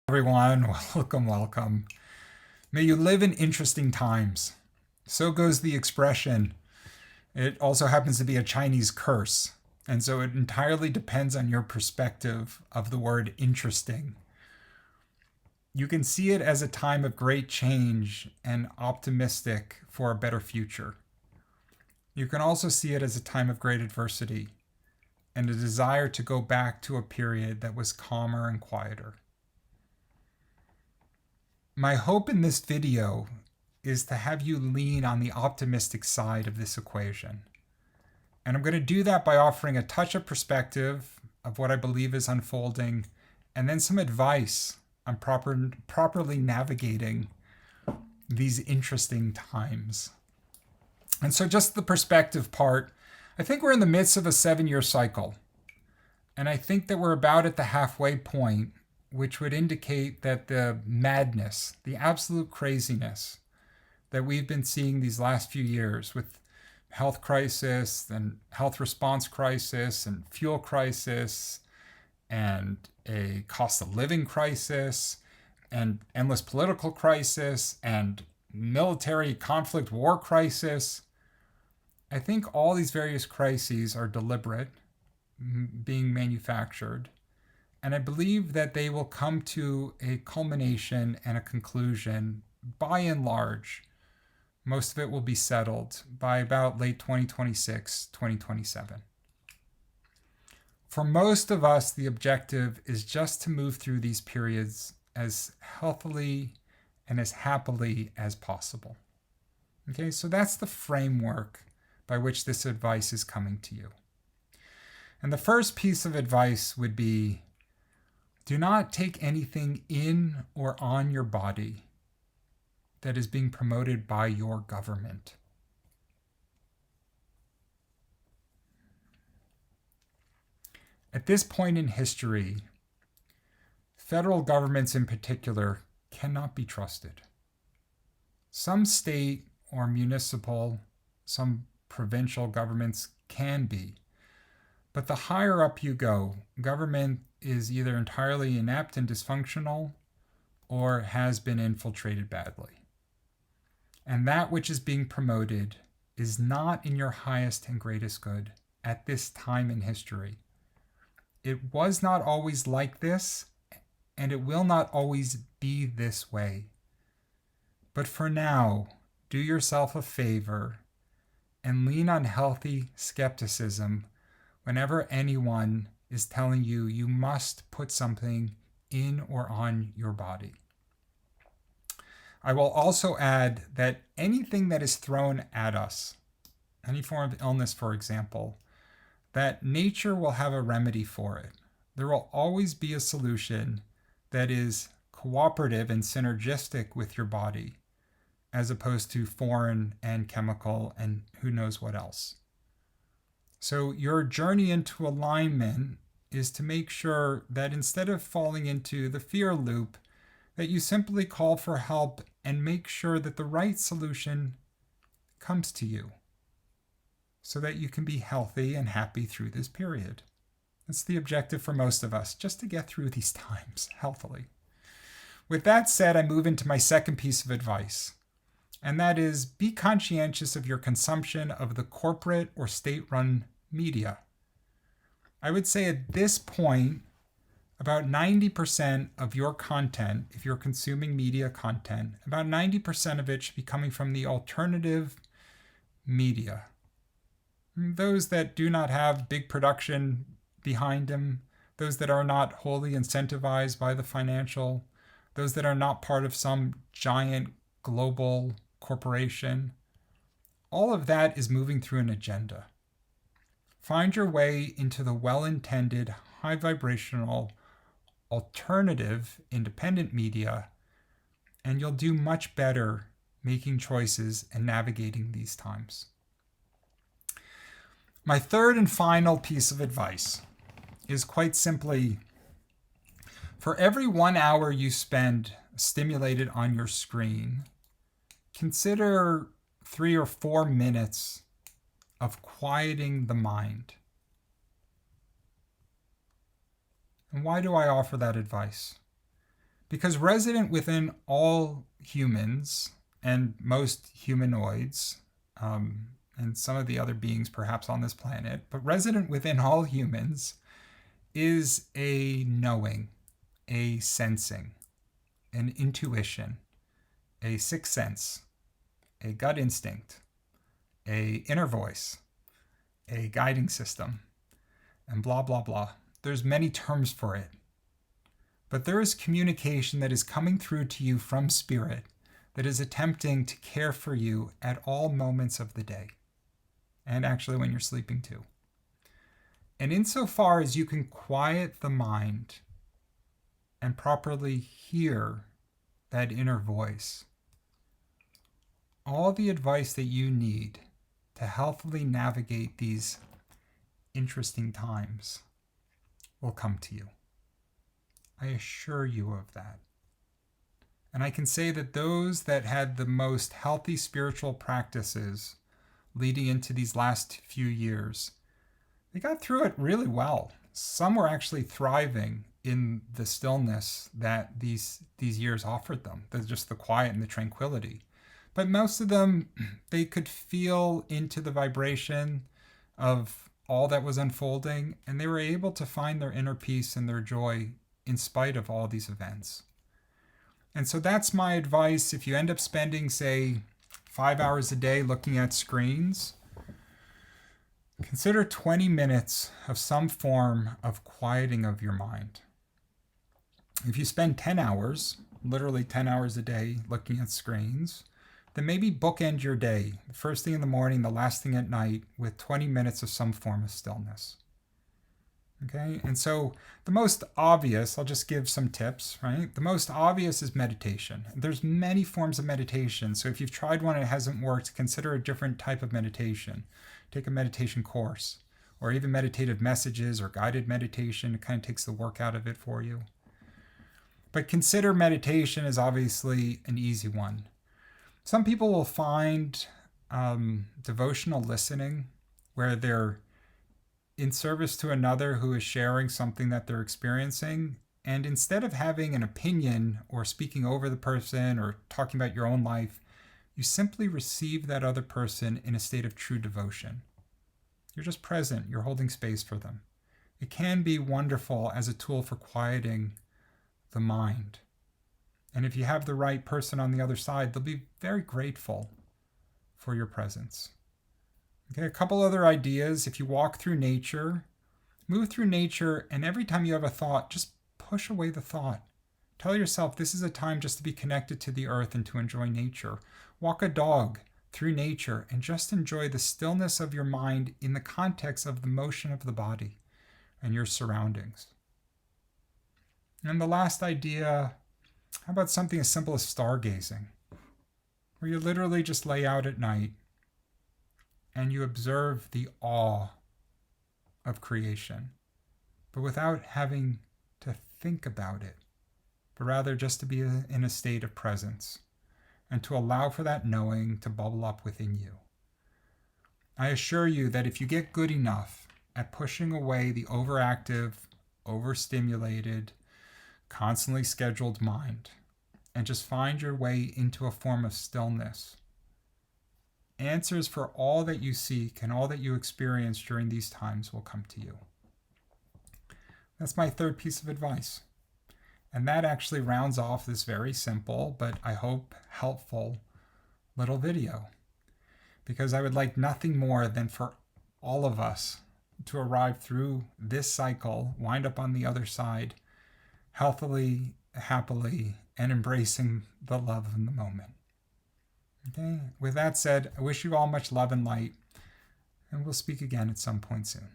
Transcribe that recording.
Everyone, welcome. May you live in interesting times. So goes the expression. It also happens to be a Chinese curse. And so it entirely depends on your perspective of the word interesting. You can see it as a time of great change and optimistic for a better future. You can also see it as a time of great adversity and a desire to go back to a period that was calmer and quieter. My hope in this video is to have you lean on the optimistic side of this equation. And I'm going to do that by offering a touch of perspective of what I believe is unfolding, and then some advice on properly navigating these interesting times. And so just the perspective part, I think we're in the midst of a 7-year cycle. And I think that we're about at the halfway point, which would indicate that the madness, the absolute craziness that we've been seeing these last few years with health crisis and health response crisis and fuel crisis and a cost of living crisis and endless political crisis and military conflict war crisis. I think all these various crises are deliberate, being manufactured. And I believe that they will come to a culmination and a conclusion by and large. Most of it will be settled by about late 2026, 2027. For most of us, the objective is just to move through these periods as healthily and as happily as possible. Okay, so that's the framework by which this advice is coming to you. And the first piece of advice would be, do not take anything in or on your body that is being promoted by your government. At this point in history, federal governments in particular cannot be trusted. Some state or municipal, some provincial governments can be. But the higher up you go, government is either entirely inept and dysfunctional or has been infiltrated badly. And that which is being promoted is not in your highest and greatest good at this time in history. It was not always like this, and it will not always be this way. But for now, do yourself a favor and lean on healthy skepticism whenever anyone is telling you you must put something in or on your body. I will also add that anything that is thrown at us, any form of illness, for example, that nature will have a remedy for it. There will always be a solution that is cooperative and synergistic with your body, as opposed to foreign and chemical and who knows what else. So your journey into alignment is to make sure that instead of falling into the fear loop, that you simply call for help and make sure that the right solution comes to you so that you can be healthy and happy through this period. That's the objective for most of us, just to get through these times healthily. With that said, I move into my second piece of advice, and that is be conscientious of your consumption of the corporate or state-run media. I would say at this point, about 90% of your content, if you're consuming media content, about 90% of it should be coming from the alternative media. Those that do not have big production behind them, those that are not wholly incentivized by the financial, those that are not part of some giant global corporation. All of that is moving through an agenda. Find your way into the well-intended, high-vibrational, alternative, independent media, and you'll do much better making choices and navigating these times. My third and final piece of advice is quite simply, for every 1 hour you spend stimulated on your screen, consider 3 or 4 minutes of quieting the mind. And why do I offer that advice? Because resident within all humans and most humanoids, and some of the other beings perhaps on this planet, but resident within all humans is a knowing, a sensing, an intuition, a sixth sense, a gut instinct, a inner voice, a guiding system, and blah, blah, blah. There's many terms for it. But there is communication that is coming through to you from spirit that is attempting to care for you at all moments of the day. And actually when you're sleeping too. And insofar as you can quiet the mind and properly hear that inner voice, all the advice that you need to healthily navigate these interesting times will come to you. I assure you of that. And I can say that those that had the most healthy spiritual practices leading into these last few years, they got through it really well. Some were actually thriving in the stillness that these years offered them, just the quiet and the tranquility. But most of them, they could feel into the vibration of all that was unfolding, and they were able to find their inner peace and their joy in spite of all these events. And so that's my advice. If you end up spending, say, 5 hours a day looking at screens, consider 20 minutes of some form of quieting of your mind. If you spend 10 hours, literally 10 hours a day looking at screens, then maybe bookend your day, the first thing in the morning, the last thing at night, with 20 minutes of some form of stillness. Okay, and so the most obvious, I'll just give some tips, right? The most obvious is meditation. There's many forms of meditation. So if you've tried one and it hasn't worked, consider a different type of meditation. Take a meditation course, or even meditative messages or guided meditation. It kind of takes the work out of it for you. But consider meditation as obviously an easy one. Some people will find devotional listening where they're in service to another who is sharing something that they're experiencing. And instead of having an opinion or speaking over the person or talking about your own life, you simply receive that other person in a state of true devotion. You're just present. You're holding space for them. It can be wonderful as a tool for quieting the mind. And if you have the right person on the other side, they'll be very grateful for your presence. Okay, a couple other ideas. If you walk through nature, move through nature, and every time you have a thought, just push away the thought. Tell yourself this is a time just to be connected to the earth and to enjoy nature. Walk a dog through nature and just enjoy the stillness of your mind in the context of the motion of the body and your surroundings. And the last idea, how about something as simple as stargazing, where you literally just lay out at night and you observe the awe of creation, but without having to think about it, but rather just to be in a state of presence and to allow for that knowing to bubble up within you. I assure you that if you get good enough at pushing away the overactive, overstimulated, constantly scheduled mind and just find your way into a form of stillness, answers for all that you seek and all that you experience during these times will come to you. That's my third piece of advice. And that actually rounds off this very simple, but I hope helpful little video. Because I would like nothing more than for all of us to arrive through this cycle, wind up on the other side, healthily, happily, and embracing the love in the moment. Okay, with that said, I wish you all much love and light, and we'll speak again at some point soon.